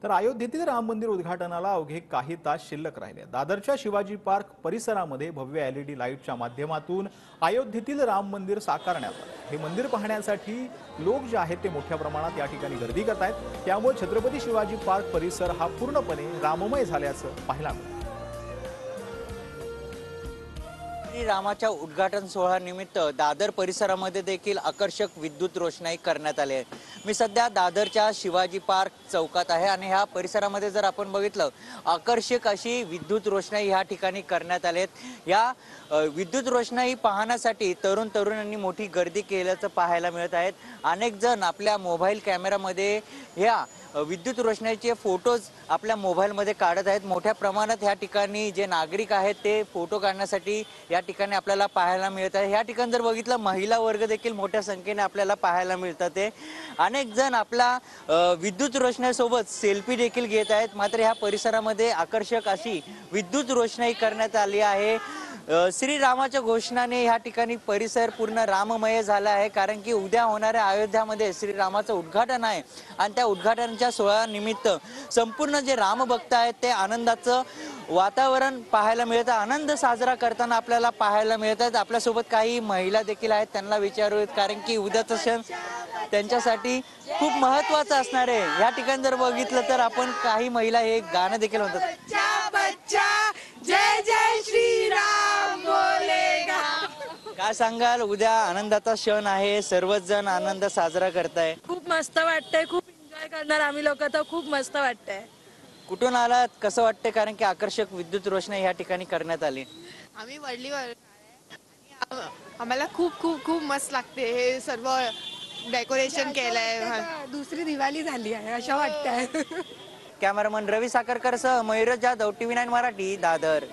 तर अयोध्येतील राम मंदिर उद्घाटनाला अवघे काही तास शिल्लक राहिले। दादरच्या शिवाजी पार्क परिसरामध्ये भव्य एलईडी लाईटच्या माध्यमातून अयोध्येतील राम मंदिर साकारण्यात आले। हे मंदिर पाहण्यासाठी लोक जे आहेत ते मोठ्या प्रमाणात या ठिकाणी गर्दी करत आहेत। त्यामुळे छत्रपती शिवाजी पार्क परिसर हा पूर्णपणे राममय झाल्याचं पाहायला मिळालं। रामाच्या उद्घाटन सोहळ्यानिमित्त दादर परिसरामध्ये देखील आकर्षक विद्युत रोषणाई करण्यात आली आहे। मी सध्या दादरच्या शिवाजी पार्क चौकात आहे आणि ह्या परिसरामध्ये जर आपण बघितलं आकर्षक अशी विद्युत रोषणाई ह्या ठिकाणी करण्यात आली आहे। या विद्युत रोषणाई पाहण्यासाठी तरुणांनी मोठी गर्दी केल्याचं पाहायला मिळत आहेत। अनेक जण आपल्या मोबाईल कॅमेरामध्ये ह्या विद्युत रोषणाईचे फोटोज आपल्या मोबाईलमध्ये काढत आहेत। मोठ्या प्रमाणात ह्या ठिकाणी जे नागरिक आहेत ते फोटो काढण्यासाठी या ठिकाणी आपल्याला पाहायला मिळत आहे। या ठिकाणी जर बघितलं महिला वर्ग देखील मोठ्या संख्येने आपल्याला पाहायला मिळतात आहे। अनेक जण आपला विद्युत रोषणाईसोबत सेल्फी देखील घेत आहेत। मात्र ह्या परिसरामध्ये आकर्षक अशी विद्युत रोषणाई करण्यात आली आहे। श्रीरामाच्या घोषणाने या ठिकाणी परिसर पूर्ण राममय झाला आहे, कारण की उद्या होणाऱ्या अयोध्यामध्ये श्रीरामाचं उद्घाटन आहे आणि त्या उद्घाटनाच्या सोहळ्यानिमित्त संपूर्ण जे रामभक्त आहेत ते आनंदाचं वातावरण पाहायला मिळतं, आनंद साजरा करताना आपल्याला पाहायला मिळत आहेत। आपल्यासोबत काही महिला देखील आहेत, त्यांना विचारूयात, कारण की उद्याचा क्षण त्यांच्यासाठी खूप महत्त्वाचं असणार आहे। या ठिकाणी जर बघितलं तर आपण काही महिला हे गाणं देखील म्हणतात, बच्चा बच्चा जय जय श्रीराम बोलेगा। काय सांगाल? उद्या आनंदाचा क्षण आहे, सर्वच जण आनंद साजरा करताय। खूप मस्त वाटतंय, खूप एन्जॉय करणार आम्ही लोक, तर खूप मस्त वाटतंय। कुठून आलात, कसं वाटतंय? कारण की आकर्षक विद्युत रोषणाई या ठिकाणी करण्यात आली। आम्ही वडलीवर आम्हाला खूप खूप खूप मस्त लागते। हे सर्व डेकोरेशन केलंय, दुसरी दिवाळी झाली आहे असं वाटतंय। कॅमेरामन रवी साखरकर सह मयूर जाधव, TV9 मराठी, दादर।